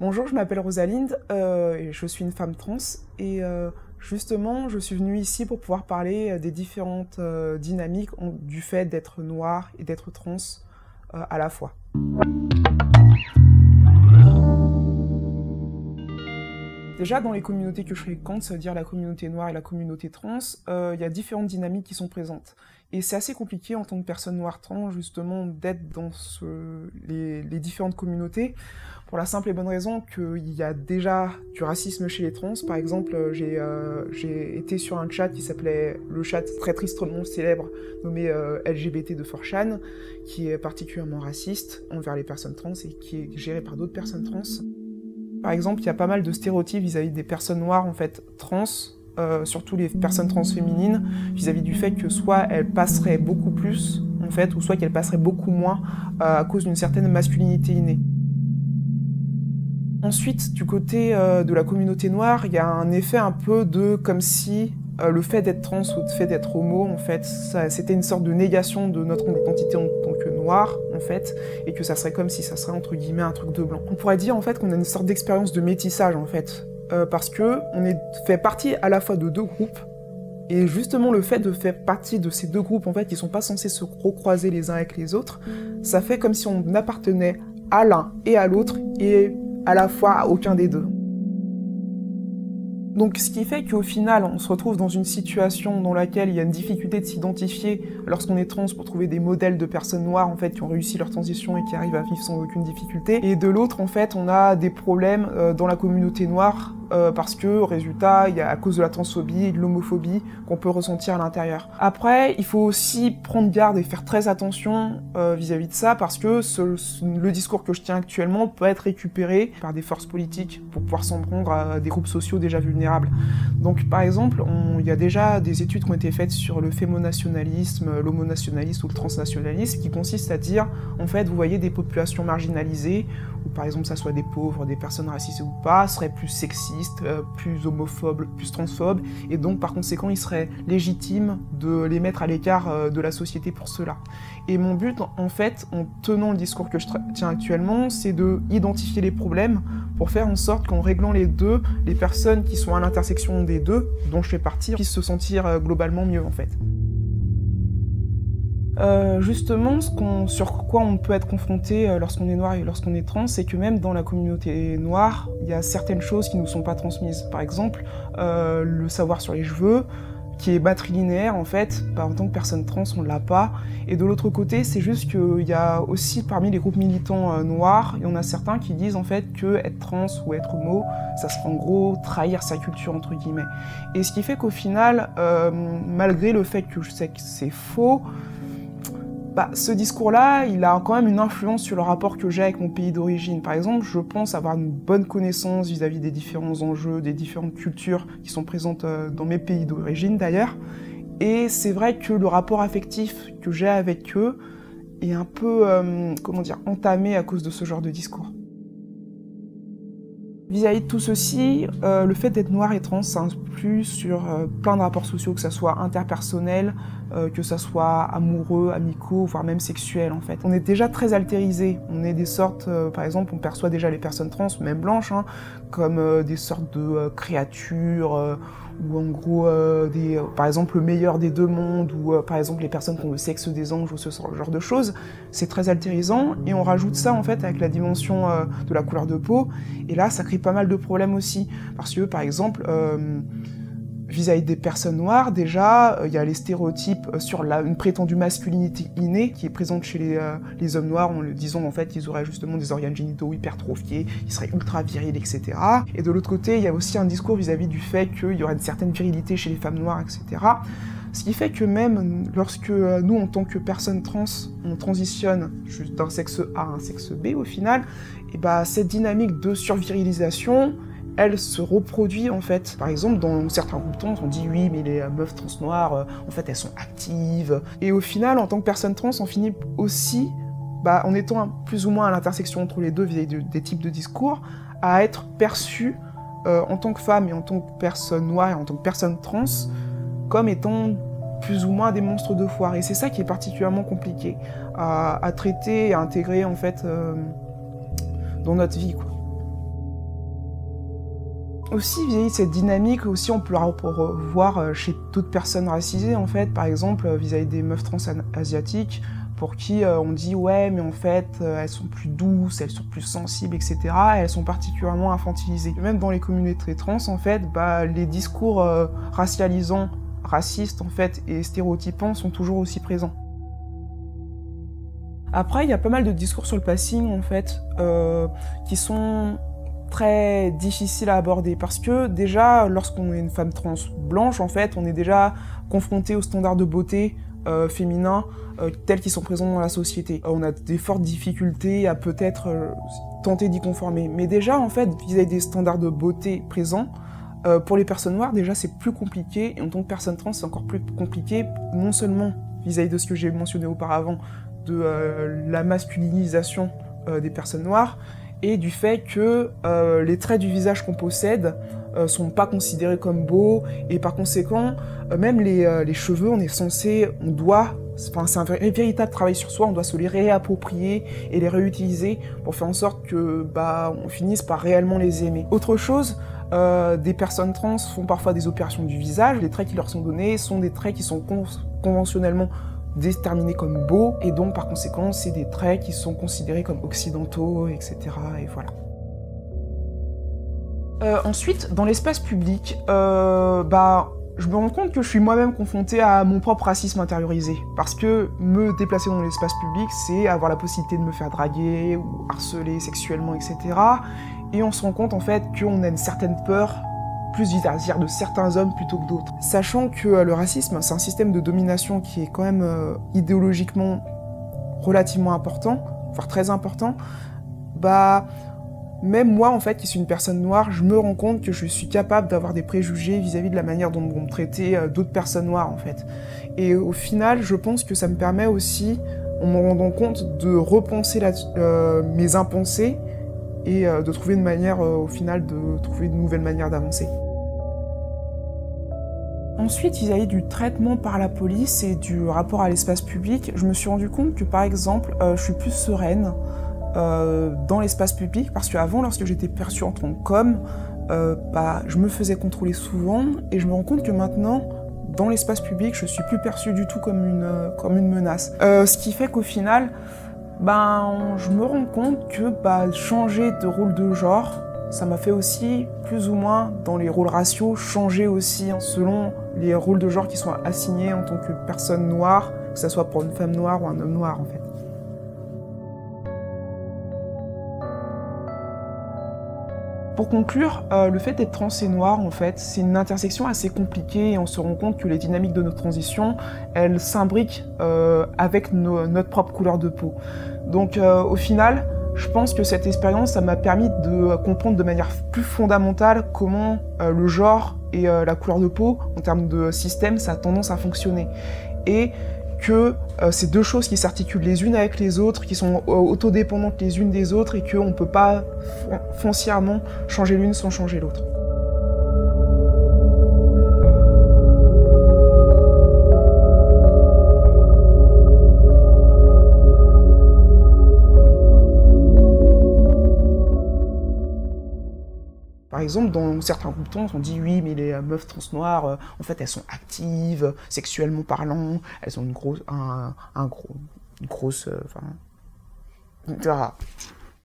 Bonjour, je m'appelle Rosalinde, et je suis une femme trans et justement je suis venue ici pour pouvoir parler des différentes dynamiques du fait d'être noire et d'être trans à la fois. Déjà dans les communautés que je fréquente, c'est-à-dire la communauté noire et la communauté trans, il y a différentes dynamiques qui sont présentes. Et c'est assez compliqué en tant que personne noire trans justement d'être dans les différentes communautés, pour la simple et bonne raison qu'il y a déjà du racisme chez les trans. Par exemple, j'ai été sur un chat qui s'appelait le chat très tristement célèbre nommé LGBT de 4chan, qui est particulièrement raciste envers les personnes trans et qui est géré par d'autres personnes trans. Par exemple, il y a pas mal de stéréotypes vis-à-vis des personnes noires en fait trans, surtout les personnes trans féminines, vis-à-vis du fait que soit elles passeraient beaucoup plus en fait, ou soit qu'elles passeraient beaucoup moins à cause d'une certaine masculinité innée. Ensuite, du côté de la communauté noire, il y a un effet un peu de comme si le fait d'être trans ou le fait d'être homo, en fait, c'était une sorte de négation de notre identité en tant que noir, en fait, et que ça serait comme si ça serait entre guillemets un truc de blanc. On pourrait dire en fait qu'on a une sorte d'expérience de métissage en fait, parce que on fait partie à la fois de deux groupes, et justement le fait de faire partie de ces deux groupes en fait qui sont pas censés se recroiser les uns avec les autres, ça fait comme si on appartenait à l'un et à l'autre et à la fois à aucun des deux. Donc ce qui fait qu'au final, on se retrouve dans une situation dans laquelle il y a une difficulté de s'identifier lorsqu'on est trans pour trouver des modèles de personnes noires en fait qui ont réussi leur transition et qui arrivent à vivre sans aucune difficulté. Et de l'autre, en fait, on a des problèmes dans la communauté noire parce que, résultat, il y a à cause de la transphobie et de l'homophobie qu'on peut ressentir à l'intérieur. Après, il faut aussi prendre garde et faire très attention vis-à-vis de ça parce que le discours que je tiens actuellement peut être récupéré par des forces politiques pour pouvoir s'en prendre à des groupes sociaux déjà vulnérables. Donc par exemple, il y a déjà des études qui ont été faites sur le fémonationalisme, l'homonationalisme ou le transnationalisme qui consiste à dire, en fait, vous voyez des populations marginalisées, ou par exemple ça soit des pauvres, des personnes racisées ou pas, seraient plus sexistes, plus homophobes, plus transphobes, et donc par conséquent il serait légitime de les mettre à l'écart de la société pour cela. Et mon but, en fait, en tenant le discours que je tiens actuellement, c'est de identifier les problèmes pour faire en sorte qu'en réglant les deux, les personnes qui sont à l'intersection des deux, dont je fais partie, puissent se sentir globalement mieux en fait. Justement, sur quoi on peut être confronté lorsqu'on est noir et lorsqu'on est trans, c'est que même dans la communauté noire, il y a certaines choses qui ne nous sont pas transmises. Par exemple, le savoir sur les cheveux, qui est matrilinéaire en fait, en tant que personne trans on l'a pas, et de l'autre côté c'est juste qu'il y a aussi parmi les groupes militants noirs, il y en a certains qui disent en fait que être trans ou être homo, ça serait en gros trahir sa culture entre guillemets. Et ce qui fait qu'au final, malgré le fait que je sais que c'est faux, ce discours-là, il a quand même une influence sur le rapport que j'ai avec mon pays d'origine. Par exemple, je pense avoir une bonne connaissance vis-à-vis des différents enjeux, des différentes cultures qui sont présentes dans mes pays d'origine d'ailleurs. Et c'est vrai que le rapport affectif que j'ai avec eux est un peu, entamé à cause de ce genre de discours. Vis-à-vis de tout ceci, le fait d'être noir et trans, ça influe sur plein de rapports sociaux, que ça soit interpersonnel, que ça soit amoureux, amicaux, voire même sexuels en fait. On est déjà très altérisés, on est des sortes, par exemple, on perçoit déjà les personnes trans, même blanches, comme des sortes de créatures, ou en gros, par exemple, le meilleur des deux mondes, ou par exemple les personnes qui ont le sexe des anges, ou ce genre de choses. C'est très altérisant, et on rajoute ça en fait avec la dimension de la couleur de peau, et là ça crée pas mal de problèmes aussi, parce que par exemple, vis-à-vis des personnes noires, déjà, il y a les stéréotypes sur une prétendue masculinité innée qui est présente chez les hommes noirs, en le disant en fait qu'ils auraient justement des organes génitaux hypertrophiés, ils seraient ultra virils, etc. Et de l'autre côté, il y a aussi un discours vis-à-vis du fait qu'il y aurait une certaine virilité chez les femmes noires, etc. Ce qui fait que même lorsque nous, en tant que personnes trans, on transitionne d'un sexe A à un sexe B au final, et cette dynamique de survirilisation, elle se reproduit en fait. Par exemple, dans certains groupes trans, on dit oui, mais les meufs trans noires, en fait, elles sont actives. Et au final, en tant que personne trans, on finit aussi, en étant plus ou moins à l'intersection entre les deux vis-à-vis des types de discours, à être perçu en tant que femme et en tant que personne noire et en tant que personne trans comme étant plus ou moins des monstres de foire. Et c'est ça qui est particulièrement compliqué à traiter et à intégrer en fait dans notre vie, quoi. Aussi, vis-à-vis de cette dynamique, aussi on peut la revoir chez d'autres personnes racisées, en fait, par exemple vis-à-vis des meufs trans asiatiques, pour qui on dit ouais mais en fait elles sont plus douces, elles sont plus sensibles, etc. Et elles sont particulièrement infantilisées. Même dans les communautés trans, en fait, les discours racialisants, racistes en fait et stéréotypants sont toujours aussi présents. Après, il y a pas mal de discours sur le passing en fait qui sont très difficiles à aborder parce que déjà lorsqu'on est une femme trans blanche, en fait, on est déjà confronté aux standards de beauté féminins tels qu'ils sont présents dans la société. On a des fortes difficultés à peut-être tenter d'y conformer. Mais déjà, en fait, vis-à-vis des standards de beauté présents, pour les personnes noires, déjà, c'est plus compliqué. Et en tant que personne trans, c'est encore plus compliqué, non seulement vis-à-vis de ce que j'ai mentionné auparavant, de la masculinisation des personnes noires, et du fait que les traits du visage qu'on possède sont pas considérés comme beaux, et par conséquent, même les cheveux, on doit, c'est un véritable travail sur soi, on doit se les réapproprier et les réutiliser pour faire en sorte que on finisse par réellement les aimer. Autre chose, des personnes trans font parfois des opérations du visage, les traits qui leur sont donnés sont des traits qui sont conventionnellement déterminés comme beaux, et donc par conséquent c'est des traits qui sont considérés comme occidentaux, etc. Et voilà. Ensuite, dans l'espace public, je me rends compte que je suis moi-même confrontée à mon propre racisme intériorisé. Parce que me déplacer dans l'espace public, c'est avoir la possibilité de me faire draguer ou harceler sexuellement, etc. Et on se rend compte en fait qu'on a une certaine peur, plus vis-à-vis de certains hommes plutôt que d'autres. Sachant que le racisme, c'est un système de domination qui est quand même idéologiquement relativement important, voire très important, même moi, en fait, qui suis une personne noire, je me rends compte que je suis capable d'avoir des préjugés vis-à-vis de la manière dont vont me traiter d'autres personnes noires, en fait. Et au final, je pense que ça me permet aussi, en me rendant compte, de repenser mes impensés et de trouver une manière, au final, de trouver une nouvelle manière d'avancer. Ensuite, vis-à-vis du traitement par la police et du rapport à l'espace public, je me suis rendu compte que, par exemple, je suis plus sereine dans l'espace public, parce qu'avant, lorsque j'étais perçue en tant qu'homme, je me faisais contrôler souvent, et je me rends compte que maintenant, dans l'espace public, je suis plus perçue du tout comme une menace. Ce qui fait qu'au final, je me rends compte que changer de rôle de genre, ça m'a fait aussi, plus ou moins, dans les rôles raciaux, changer aussi selon les rôles de genre qui sont assignés en tant que personne noire, que ce soit pour une femme noire ou un homme noir, en fait. Pour conclure, le fait d'être trans et noir, en fait, c'est une intersection assez compliquée et on se rend compte que les dynamiques de notre transition, elles s'imbriquent avec notre propre couleur de peau. Donc au final, je pense que cette expérience, ça m'a permis de comprendre de manière plus fondamentale comment le genre et la couleur de peau, en termes de système, ça a tendance à fonctionner. Et que c'est deux choses qui s'articulent les unes avec les autres, qui sont autodépendantes les unes des autres et qu'on ne peut pas foncièrement changer l'une sans changer l'autre. Par exemple, dans certains groupes trans, on dit oui, mais les meufs trans noires, en fait, elles sont actives, sexuellement parlant, elles ont une grosse, etc.